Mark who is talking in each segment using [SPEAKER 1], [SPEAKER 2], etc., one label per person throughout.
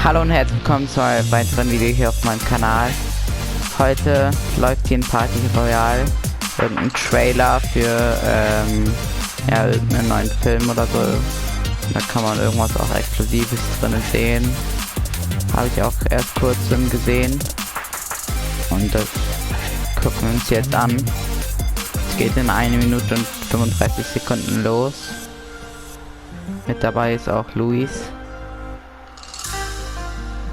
[SPEAKER 1] Hallo und herzlich willkommen zu einem weiteren Video hier auf meinem Kanal. Heute läuft hier ein Party Royale, irgendein Trailer für ja, irgendeinen neuen Film oder so. Da kann man irgendwas auch Exklusives drin sehen. Habe ich auch erst kurz gesehen. Und das gucken wir uns jetzt an. Es geht in 1 Minute und 35 Sekunden los. Mit dabei ist auch Luis.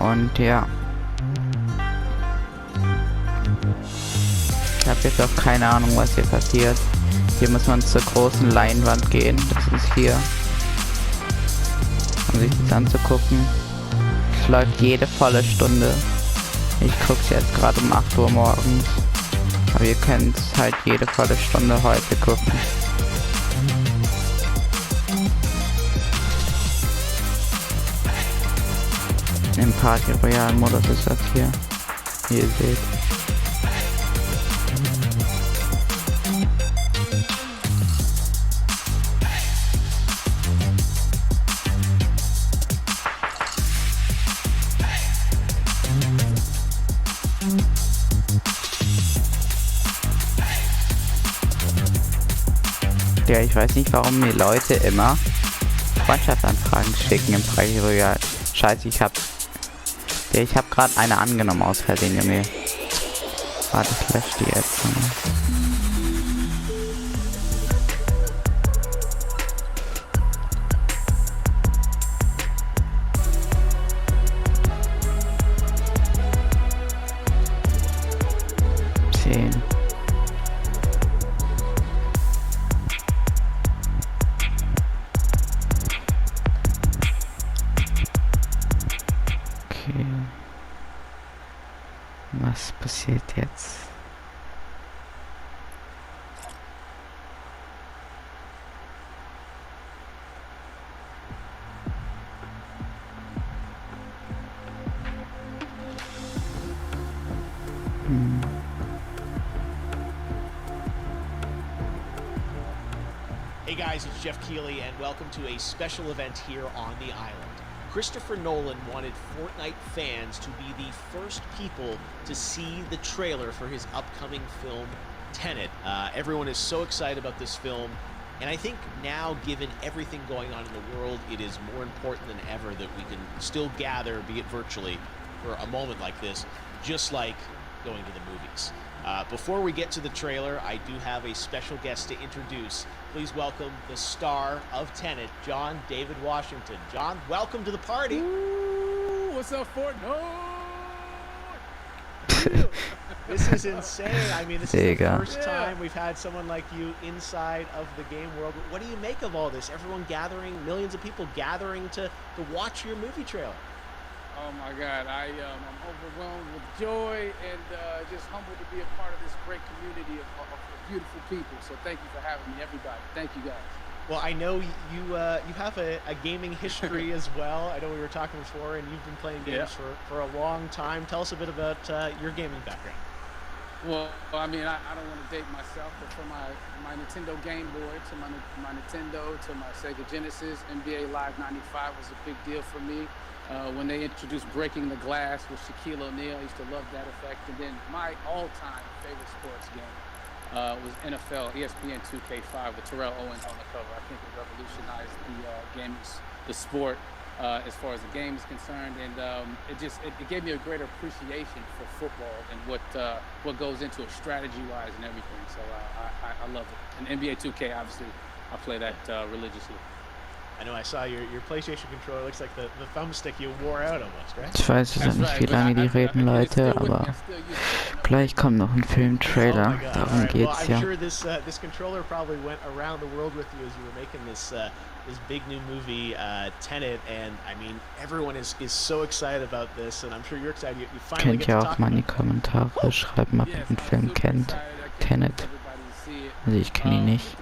[SPEAKER 1] Und ja. Ich habe jetzt auch keine Ahnung, was hier passiert. Hier muss man zur großen Leinwand gehen. Das ist hier. Um sich das anzugucken. Es läuft jede volle Stunde. Ich gucke es jetzt gerade um 8 Uhr morgens. Aber ihr könnt es halt jede volle Stunde heute gucken. Im Party Royale Modus ist das hier. Wie ihr seht. Ja, ich weiß nicht, warum mir Leute immer Freundschaftsanfragen schicken im Party Royale. Scheiße, ich hab gerade eine angenommen aus Versehen, Junge. Warte, ich lösche die jetzt. Okay. Was passiert jetzt?
[SPEAKER 2] Hey guys, it's Jeff Keighley and welcome to a special event here on the island. Christopher Nolan wanted Fortnite fans to be the first people to see the trailer for his upcoming film, Tenet. Everyone is so excited about this film, and I think now, given everything going on in the world, it is more important than ever that we can still gather, be it virtually, for a moment like this, just like going to the movies. Before we get to the trailer, I do have a special guest to introduce. Please welcome the star of Tenet, John David Washington. John, welcome to the party.
[SPEAKER 3] Ooh, what's up, Fortnite?
[SPEAKER 2] This is insane. I mean, this is the first time we've had someone like you inside of the game world. What do you make of all this? Everyone gathering, millions of people gathering to watch your movie trailer.
[SPEAKER 3] Oh my God, I'm overwhelmed with joy and just humbled to be a part of this great community of beautiful people. So thank you for having me, everybody. Thank you guys.
[SPEAKER 2] Well, I know you have a gaming history as well. I know we were talking before, and you've been playing games for a long time. Tell us a bit about your gaming background.
[SPEAKER 3] Well, I mean, I don't want to date myself, but from my Nintendo Game Boy to my Nintendo to my Sega Genesis, NBA Live 95 was a big deal for me. When they introduced Breaking the Glass with Shaquille O'Neal, I used to love that effect. And then my all-time favorite sports game was NFL ESPN 2K5 with Terrell Owens on the cover. I think it revolutionized the sport as far as the game is concerned, and it gave me a greater appreciation for football and what goes into it strategy-wise and everything. So I love it. And NBA 2K, obviously, I play that religiously.
[SPEAKER 2] I know I saw your PlayStation controller. Looks like the thumbstick you wore out almost, right?
[SPEAKER 1] Ich weiß jetzt nicht, wie lange die reden, Leute, aber gleich kommt noch ein Film-Trailer. Darum geht's ja.
[SPEAKER 2] I'm sure this controller probably went around the world with you as you were making this big new movie, Tenet, and I mean everyone is so excited about this, and I'm sure you're excited. You finally
[SPEAKER 1] Könnt
[SPEAKER 2] get
[SPEAKER 1] ihr
[SPEAKER 2] to
[SPEAKER 1] auch
[SPEAKER 2] talk
[SPEAKER 1] mal in die
[SPEAKER 2] about
[SPEAKER 1] Kommentare schreiben, ob ihr den Film kennt. Tenet. Also ich kenne ihn nicht.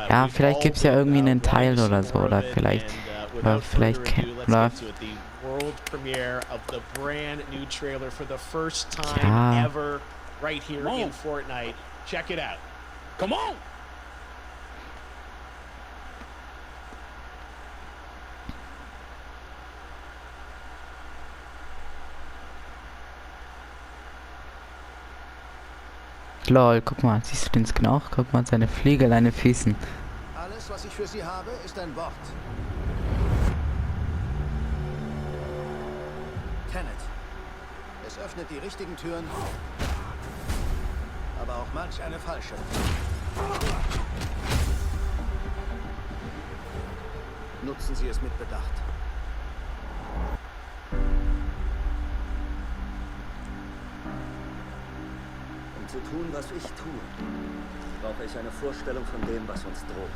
[SPEAKER 1] Ja, vielleicht gibt es ja irgendwie einen Teil oder so, oder vielleicht kennt man. Ja.
[SPEAKER 2] Right here in Fortnite. Check it out.
[SPEAKER 3] Come on!
[SPEAKER 1] Lol, guck mal, siehst du den Skin auch? Guck mal, seine Flügel an den Füßen.
[SPEAKER 4] Alles, was ich für Sie habe, ist ein Wort. Tenet. Es öffnet die richtigen Türen, aber auch manch eine falsche. Nutzen Sie es mit Bedacht.
[SPEAKER 5] Um zu tun, was ich tue, brauche ich eine Vorstellung von dem, was uns droht.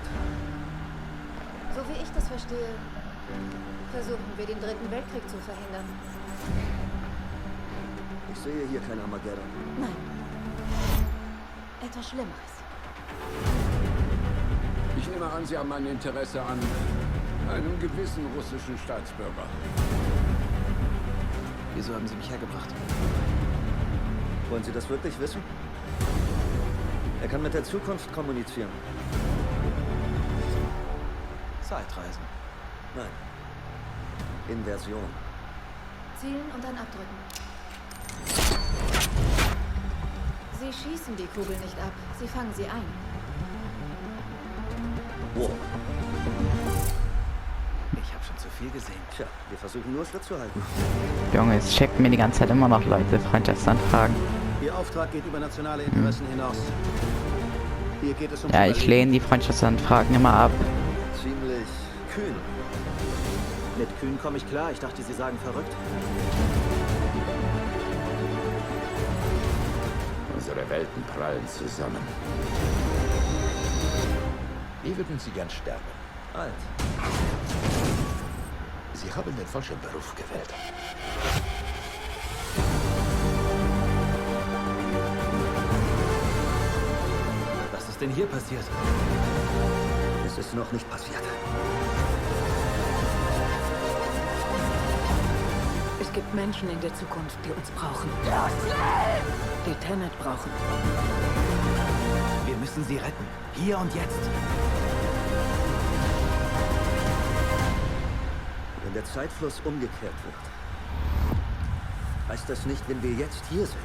[SPEAKER 6] So wie ich das verstehe, versuchen wir den Dritten Weltkrieg zu verhindern.
[SPEAKER 5] Ich sehe hier kein Armageddon.
[SPEAKER 6] Nein. Etwas Schlimmeres.
[SPEAKER 7] Ich nehme an, Sie haben ein Interesse an einem gewissen russischen Staatsbürger.
[SPEAKER 4] Wieso haben Sie mich hergebracht?
[SPEAKER 5] Wollen Sie das wirklich wissen? Er kann mit der Zukunft kommunizieren.
[SPEAKER 4] Zeitreisen.
[SPEAKER 5] Nein. Inversion.
[SPEAKER 6] Zielen und dann abdrücken. Sie schießen die Kugel nicht ab. Sie fangen sie ein.
[SPEAKER 5] Wow.
[SPEAKER 4] Ich habe schon zu viel gesehen.
[SPEAKER 5] Tja, wir versuchen nur Schritt zu halten.
[SPEAKER 1] Junge, es checkt mir die ganze Zeit immer noch Leute Freundschaftsanfragen.
[SPEAKER 4] Ihr Auftrag geht über nationale Interessen hinaus. Hier geht es um
[SPEAKER 1] Ja, ich lehne die Freundschaftsanfragen immer ab.
[SPEAKER 5] Ziemlich kühn.
[SPEAKER 4] Mit Kühn komme ich klar. Ich dachte, Sie sagen verrückt.
[SPEAKER 7] Unsere Welten prallen zusammen. Wie würden Sie gern sterben?
[SPEAKER 5] Alt.
[SPEAKER 7] Sie haben den falschen Beruf gewählt.
[SPEAKER 4] Was ist denn hier passiert?
[SPEAKER 5] Es ist noch nicht passiert.
[SPEAKER 6] Es gibt Menschen in der Zukunft, die uns brauchen. Die Tenet brauchen.
[SPEAKER 4] Wir müssen sie retten. Hier und jetzt.
[SPEAKER 5] Wenn der Zeitfluss umgekehrt wird, heißt das nicht, wenn wir jetzt hier sind,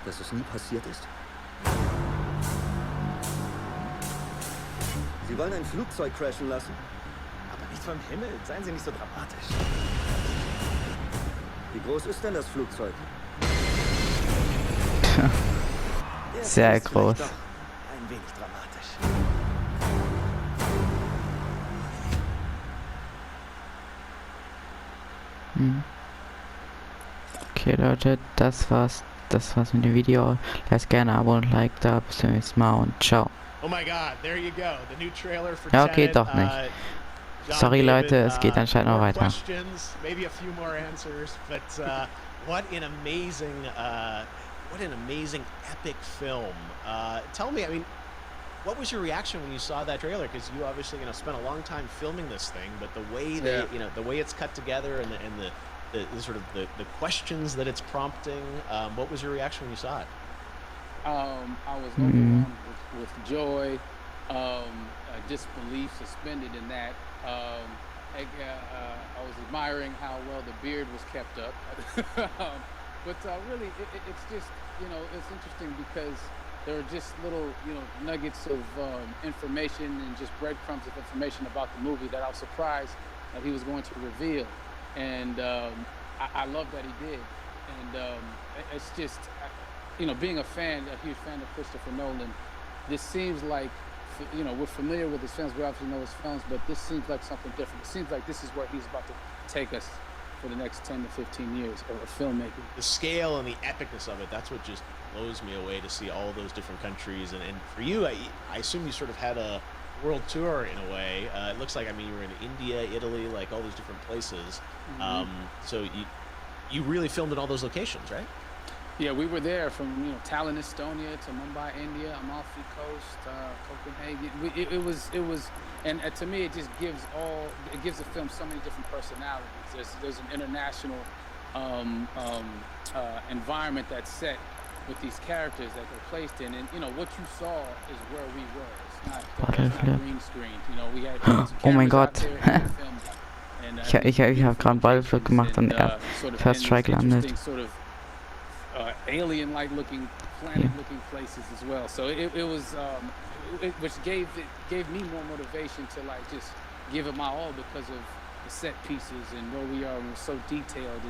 [SPEAKER 5] dass es nie passiert ist? Sie wollen ein Flugzeug crashen lassen?
[SPEAKER 4] Aber nicht vom Himmel. Seien Sie nicht so dramatisch.
[SPEAKER 5] Wie groß ist denn das Flugzeug?
[SPEAKER 1] Sehr
[SPEAKER 4] Ist vielleicht
[SPEAKER 1] groß.
[SPEAKER 4] doch ein wenig dramatisch.
[SPEAKER 1] Okay Leute, das war's mit dem Video. Lasst gerne ein Abo und Like da. Bis zum nächsten Mal und ciao.
[SPEAKER 2] Oh my God, there you go. The new trailer for
[SPEAKER 1] Ja, okay,
[SPEAKER 2] Tenet.
[SPEAKER 1] doch nicht.
[SPEAKER 2] John
[SPEAKER 1] Sorry,
[SPEAKER 2] David,
[SPEAKER 1] Leute, es geht anscheinend noch
[SPEAKER 2] more
[SPEAKER 1] weiter.
[SPEAKER 2] Questions, maybe a few more answers, but what an amazing epic film. Tell me, I mean, what was your reaction when you saw that trailer? Because you obviously, spent a long time filming this thing, but the way the way it's cut together and the sort of the questions that it's prompting, what was your reaction when you saw it?
[SPEAKER 3] I was overwhelmed with joy, disbelief suspended in that. I was admiring how well the beard was kept up. But really, it's just, it's interesting because there are just little, nuggets of information and just breadcrumbs of information about the movie that I was surprised that he was going to reveal. And I love that he did. And it's just, being a huge fan of Christopher Nolan, this seems like, we're familiar with his films, we obviously know his films, but this seems like something different. It seems like this is where he's about to take us for the next 10 to 15 years of filmmaking.
[SPEAKER 2] The scale and the epicness of it, that's what just blows me away to see all those different countries. And for you, I assume you sort of had a world tour in a way. It looks like, you were in India, Italy, like all these different places. So you really filmed in all those locations, right?
[SPEAKER 3] Yeah, we were there from Tallinn, Estonia to Mumbai, India, Amalfi Coast, Copenhagen. It was, and to me, it just gives the film so many different personalities. There's an international environment that's set with these characters that they're placed in, and what you saw is where we were. It's not green screen. We had
[SPEAKER 1] Oh mein
[SPEAKER 3] cameras out
[SPEAKER 1] Gott.
[SPEAKER 3] there and we filmed it. And,
[SPEAKER 1] Ich habe gerade einen Ballflug gemacht und er
[SPEAKER 3] sort of
[SPEAKER 1] First Strike
[SPEAKER 3] in this
[SPEAKER 1] landet.
[SPEAKER 3] interesting sort of alien-like looking, planet-looking places as well. So it was, which gave me more motivation to like just give it my all because of the set pieces and where we are, and we're so detailed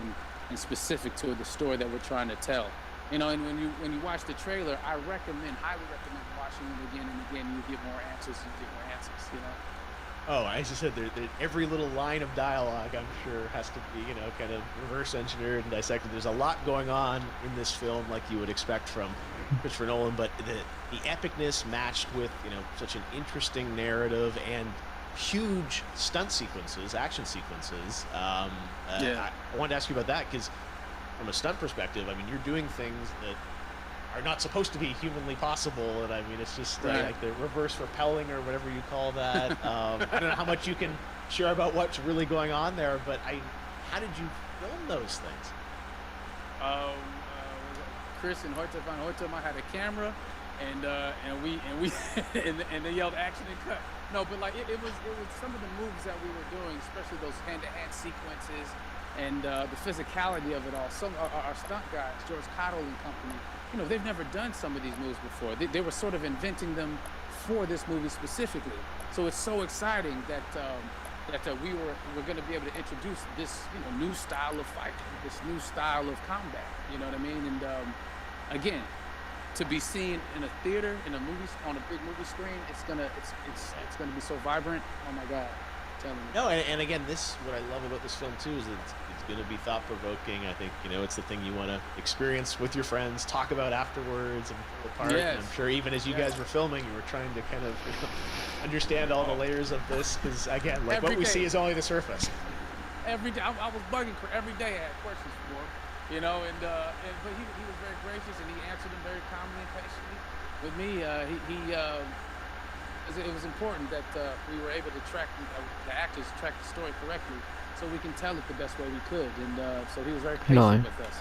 [SPEAKER 3] and specific to the story that we're trying to tell. You know, and when you watch the trailer, I highly recommend watching it again and again. You get more answers, you know.
[SPEAKER 2] Oh, as you said, every little line of dialogue, I'm sure, has to be, kind of reverse engineered and dissected. There's a lot going on in this film, like you would expect from Christopher Nolan, but the epicness matched with, such an interesting narrative and huge stunt sequences, action sequences. I wanted to ask you about that because, from a stunt perspective, I mean, you're doing things that are not supposed to be humanly possible, and I mean, it's just like the reverse rappelling or whatever you call that. I don't know how much you can share about what's really going on there, but how did you film those things?
[SPEAKER 3] Chris and Hoytema had a camera, and we and they yelled action and cut. No, but like it was some of the moves that we were doing, especially those hand-to-hand sequences and the physicality of it all. Some our stunt guys, George Cottle and company, they've never done some of these moves before. They were sort of inventing them for this movie specifically. So it's so exciting that we're going to be able to introduce this new style of fighting, this new style of combat. You know what I mean? And again, to be seen in a theater, in a movie, on a big movie screen, it's gonna be so vibrant. Oh my God.
[SPEAKER 2] No, and again, what I love about this film too is that it's going to be thought-provoking. I think it's the thing you want to experience with your friends, talk about afterwards, and pull apart.
[SPEAKER 3] Yes.
[SPEAKER 2] And I'm sure even as you guys were filming, you were trying to kind of understand all the layers of this, because again, like what we see is only the surface.
[SPEAKER 3] Every day, I was bugging every day. I had questions for him, but he was very gracious and he answered them very calmly and patiently. With me, it was important that we were able to track the actors track the story correctly, so we can tell it the best way we could. And so he was very patient with us.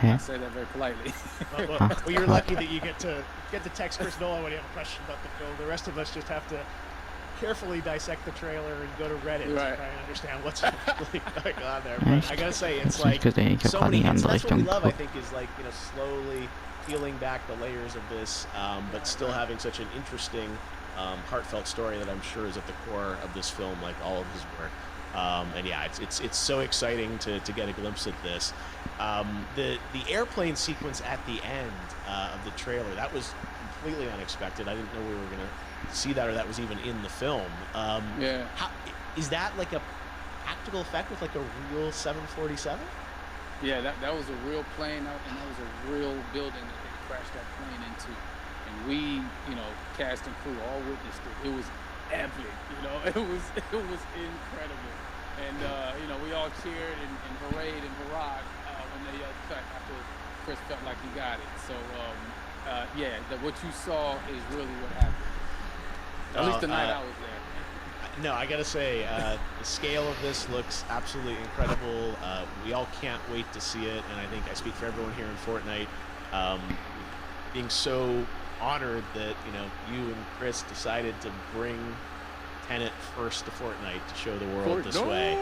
[SPEAKER 3] I say that very politely.
[SPEAKER 2] well, you're lucky that you get to text Chris Nolan when you have a question about the film. The rest of us just have to carefully dissect the trailer and go to Reddit to try and understand what's really going on there. But I gotta say, it's like so many. That's what we love, I think, is like slowly peeling back the layers of this, but still having such an interesting, heartfelt story that I'm sure is at the core of this film, like all of his work. And yeah, it's so exciting to get a glimpse at this. The airplane sequence at the end of the trailer, that was completely unexpected. I didn't know we were gonna see that, or that was even in the film. Is that like a practical effect with like a real 747?
[SPEAKER 3] Yeah, that was a real plane, and that was a real building that they crashed that plane into. And we, cast and crew all witnessed it. It was epic, it was incredible. And we all cheered and hurrayed and hurrahed when they yelled cut after Chris felt like he got it. So what you saw is really what happened. At least the night I was there.
[SPEAKER 2] No, I gotta say, the scale of this looks absolutely incredible. We all can't wait to see it, and I think I speak for everyone here in Fortnite, being so honored that you and Chris decided to bring Tenet first to Fortnite to show the world this way.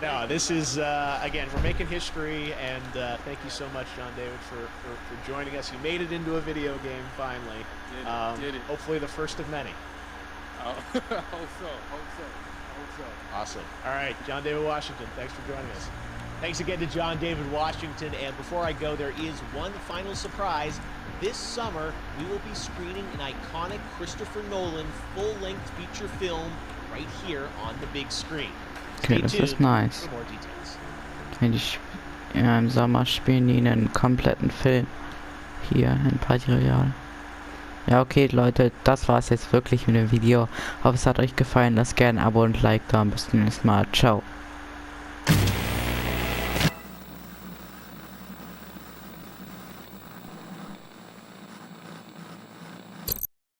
[SPEAKER 2] No, this is again, we're making history, and thank you so much, John David, for joining us. You made it into a video game finally. Did it. Hopefully the first of many.
[SPEAKER 3] Hope so.
[SPEAKER 2] Awesome. All right, John David Washington, thanks for joining us. Thanks again to John David Washington, and before I go, there is one final surprise. This summer, we will be screening an iconic Christopher Nolan full-length feature film right here on the big screen.
[SPEAKER 1] Okay, das ist nice.
[SPEAKER 2] For more details.
[SPEAKER 1] Im Sommer spielen die einen kompletten Film hier in Party Royale. Ja, okay, Leute, das war's jetzt wirklich mit dem Video. Hoffe, es hat euch gefallen. Lasst gerne ein Abo und Like da. Bis zum nächsten Mal. Ciao.